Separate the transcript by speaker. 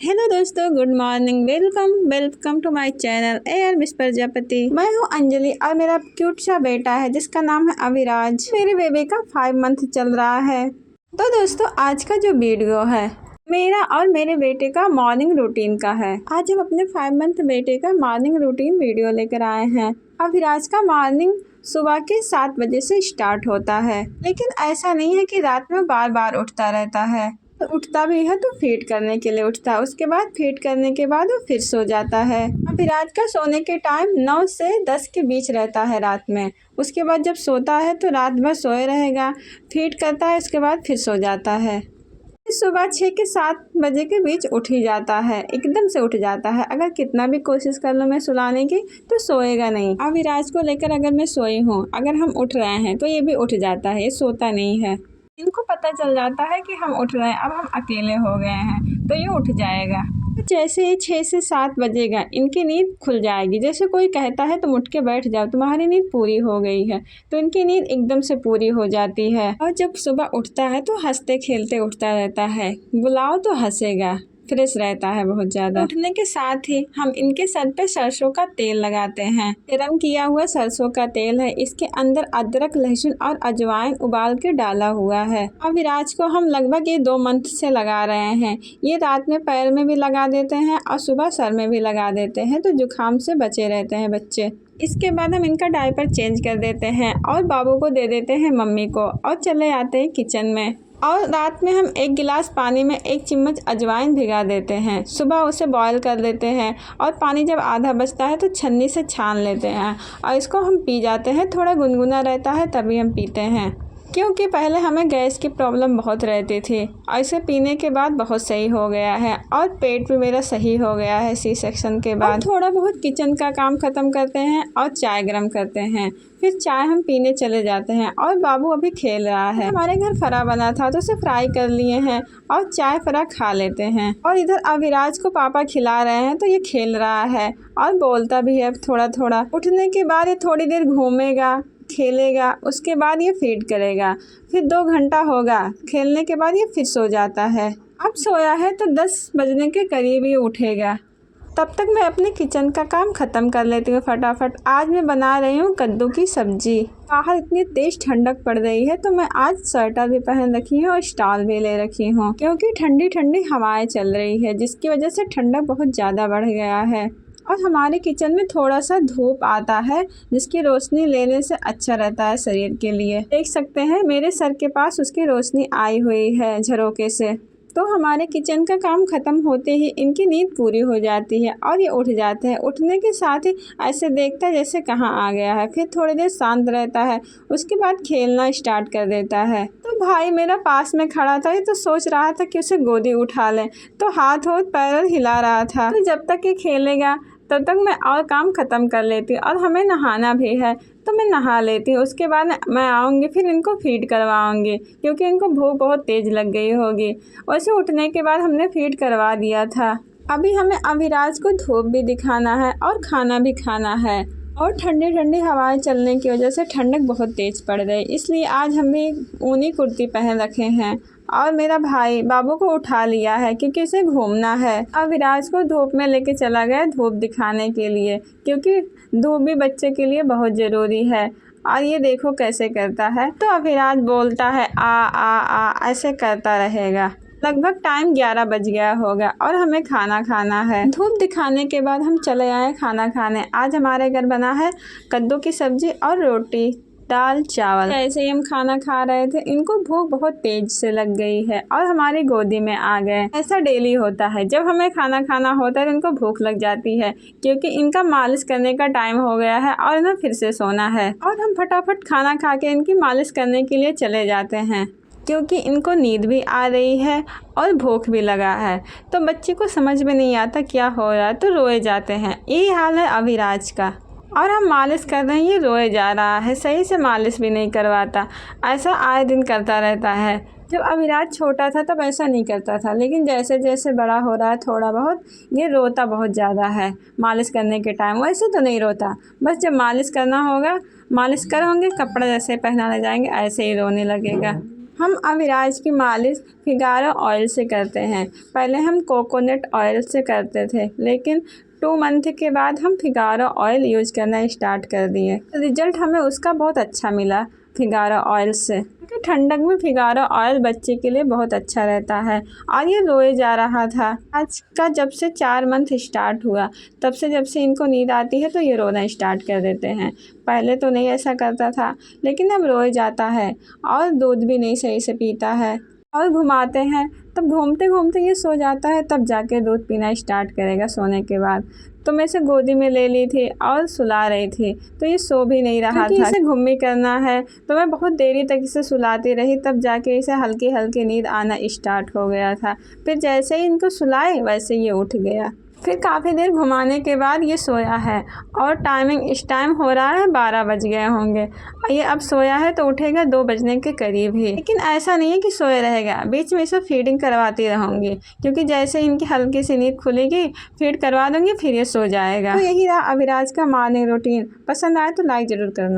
Speaker 1: Hello दोस्तों, good morning. Welcome to my channel एयर मिस प्रजापति। मैं हूँ अंजलि और मेरा क्यूट सा बेटा है जिसका नाम है अविराज। मेरे बेबी का 5 मंथ चल रहा है। तो दोस्तों, आज का जो वीडियो है मेरा और मेरे बेटे का मॉर्निंग रूटीन का है। आज हम अपने 5 मंथ बेटे का मॉर्निंग रूटीन वीडियो लेकर आए हैं। अविराज का मॉर्निंग सुबह के 7 बजे से स्टार्ट होता है, लेकिन ऐसा नहीं है कि रात में बार बार उठता रहता है। तो उठता भी है तो फीड करने के लिए उठता है, उसके बाद फीड करने के बाद वो फिर सो जाता है। अविराज का सोने के टाइम 9 से 10 के बीच रहता है रात में। उसके बाद जब सोता है तो रात भर सोए रहेगा, फीड करता है, उसके बाद फिर सो जाता है। सुबह 6 के 7 बजे के बीच उठ ही जाता है, एकदम से उठ जाता है। अगर कितना भी कोशिश कर लो मैं सुलाने की तो सोएगा नहीं। अविराज को लेकर अगर मैं सोई हूँ, अगर हम उठ रहे हैं तो ये भी उठ जाता है, ये सोता नहीं है। इनको पता चल जाता है कि हम उठ रहे हैं, अब हम अकेले हो गए हैं, तो ये उठ जाएगा। जैसे ही 6 से 7 बजेगा इनकी नींद खुल जाएगी। जैसे कोई कहता है तुम उठ के बैठ जाओ, तुम्हारी नींद पूरी हो गई है, तो इनकी नींद एकदम से पूरी हो जाती है। और जब सुबह उठता है तो हंसते खेलते उठता रहता है, बुलाओ तो हंसेगा, फ्रेश रहता है बहुत ज़्यादा। उठने के साथ ही हम इनके सर पे सरसों का तेल लगाते हैं। गरम किया हुआ सरसों का तेल है, इसके अंदर अदरक, लहसुन और अजवाइन उबाल के डाला हुआ है। अविराज को हम लगभग ये 2 मंथ से लगा रहे हैं। ये रात में पैर में भी लगा देते हैं और सुबह सर में भी लगा देते हैं, तो जुकाम से बचे रहते हैं बच्चे। इसके बाद हम इनका डायपर चेंज कर देते हैं और बाबू को दे देते हैं मम्मी को, और चले आते हैं किचन में। और रात में हम 1 गिलास पानी में 1 चम्मच अजवाइन भिगा देते हैं, सुबह उसे बॉईल कर लेते हैं और पानी जब आधा बचता है तो छन्नी से छान लेते हैं और इसको हम पी जाते हैं। थोड़ा गुनगुना रहता है तभी हम पीते हैं, क्योंकि पहले हमें गैस की प्रॉब्लम बहुत रहती थी और इसे पीने के बाद बहुत सही हो गया है और पेट भी मेरा सही हो गया है सी सेक्शन के बाद। थोड़ा बहुत किचन का काम ख़त्म करते हैं और चाय गरम करते हैं, फिर चाय हम पीने चले जाते हैं। और बाबू अभी खेल रहा है। हमारे घर फरा बना था तो उसे फ्राई कर लिए हैं और चाय फरा खा लेते हैं। और इधर अविराज को पापा खिला रहे हैं तो ये खेल रहा है और बोलता भी है थोड़ा थोड़ा। उठने के बाद ये थोड़ी देर घूमेगा, खेलेगा, उसके बाद ये फीड करेगा, फिर 2 घंटा होगा खेलने के बाद ये फिर सो जाता है। अब सोया है तो 10 बजने के करीब ये उठेगा। तब तक मैं अपने किचन का काम ख़त्म कर लेती हूँ फटाफट। आज मैं बना रही हूँ कद्दू की सब्जी। बाहर इतनी तेज़ ठंडक पड़ रही है तो मैं आज स्वेटर भी पहन रखी हूँ और स्टॉल भी ले रखी हूँ, क्योंकि ठंडी ठंडी हवाएं चल रही है जिसकी वजह से ठंडक बहुत ज़्यादा बढ़ गया है। और हमारे किचन में थोड़ा सा धूप आता है जिसकी रोशनी लेने से अच्छा रहता है शरीर के लिए। देख सकते हैं मेरे सर के पास उसकी रोशनी आई हुई है झरोके से। तो हमारे किचन का काम ख़त्म होते ही इनकी नींद पूरी हो जाती है और ये उठ जाते हैं। उठने के साथ ही ऐसे देखता है जैसे कहाँ आ गया है, फिर थोड़ी देर शांत रहता है, उसके बाद खेलना स्टार्ट कर देता है। तो भाई मेरा पास में खड़ा था, ये तो सोच रहा था कि उसे गोदी उठा ले, तो हाथ पैर हिला रहा था। तो जब तक ये खेलेगा तब तक मैं और काम ख़त्म कर लेती हूँ। और हमें नहाना भी है तो मैं नहा लेती हूँ। उसके बाद मैं आऊँगी, फिर इनको फीड करवाऊँगी क्योंकि इनको भूख बहुत तेज़ लग गई होगी। वैसे उठने के बाद हमने फीड करवा दिया था। अभी हमें अविराज को धूप भी दिखाना है और खाना भी खाना है। और ठंडी ठंडी हवाएं चलने की वजह से ठंडक बहुत तेज़ पड़ रही, इसलिए आज हम भी ऊनी कुर्ती पहन रखे हैं। और मेरा भाई बाबू को उठा लिया है क्योंकि उसे घूमना है। अविराज को धूप में लेके चला गया धूप दिखाने के लिए, क्योंकि धूप भी बच्चे के लिए बहुत ज़रूरी है। और ये देखो कैसे करता है, तो अविराज बोलता है आ आ आ, ऐसे करता रहेगा। लगभग टाइम 11 बज गया होगा और हमें खाना खाना है। धूप दिखाने के बाद हम चले आए खाना खाने। आज हमारे घर बना है कद्दू की सब्जी और रोटी, दाल, चावल। ऐसे ही हम खाना खा रहे थे, इनको भूख बहुत तेज से लग गई है और हमारी गोदी में आ गए। ऐसा डेली होता है, जब हमें खाना खाना होता है तो इनको भूख लग जाती है, क्योंकि इनका मालिश करने का टाइम हो गया है और इन्हें फिर से सोना है। और हम फटाफट खाना खा के इनकी मालिश करने के लिए चले जाते हैं, क्योंकि इनको नींद भी आ रही है और भूख भी लगा है। तो बच्चे को समझ में नहीं आता क्या हो रहा है, तो रोए जाते हैं। यही हाल है अविराज का। और हम मालिश कर रहे हैं, ये रोए जा रहा है, सही से मालिश भी नहीं करवाता। ऐसा आए दिन करता रहता है। जब अविराज छोटा था तब ऐसा नहीं करता था, लेकिन जैसे जैसे बड़ा हो रहा है थोड़ा बहुत ये रोता बहुत ज़्यादा है मालिश करने के टाइम। वैसे तो नहीं रोता, बस जब मालिश करना होगा, मालिश करोगे, कपड़ा जैसे पहनाने जाएंगे ऐसे ही रोने लगेगा। हम अविराज की मालिश फिगारो ऑयल से करते हैं। पहले हम कोकोनट ऑयल से करते थे, लेकिन 2 मंथ के बाद हम फिगारो ऑयल यूज करना स्टार्ट कर दिए। रिजल्ट हमें उसका बहुत अच्छा मिला फिगारो ऑयल से, क्योंकि ठंडक में फिगारो ऑयल बच्चे के लिए बहुत अच्छा रहता है। और ये रोए जा रहा था। आज का जब से 4 मंथ स्टार्ट हुआ, तब से जब से इनको नींद आती है तो ये रोना स्टार्ट कर देते हैं। पहले तो नहीं ऐसा करता था, लेकिन अब रोए जाता है और दूध भी नहीं सही से पीता है। और घुमाते हैं तब घूमते घूमते ये सो जाता है, तब जाके दूध पीना स्टार्ट करेगा सोने के बाद। तो मैं इसे गोदी में ले ली थी और सुला रही थी, तो ये सो भी नहीं रहा था। इसे घूमी करना है, तो मैं बहुत देरी तक इसे सुलाती रही, तब जाके इसे हल्की हल्की नींद आना स्टार्ट हो गया था। फिर जैसे ही इनको सुलाए वैसे ये उठ गया। फिर काफ़ी देर घुमाने के बाद ये सोया है और टाइमिंग इस टाइम हो रहा है 12 बज गए होंगे। ये अब सोया है तो उठेगा 2 बजने के करीब ही। लेकिन ऐसा नहीं है कि सोए रहेगा, बीच में इसे फीडिंग करवाती रहूँगी, क्योंकि जैसे इनकी हल्की सी नींद खुलेगी फीड करवा दूँगी, फिर ये सो जाएगा। तो यही रहा अविराज का मॉर्निंग रूटीन। पसंद आए तो लाइक ज़रूर करना।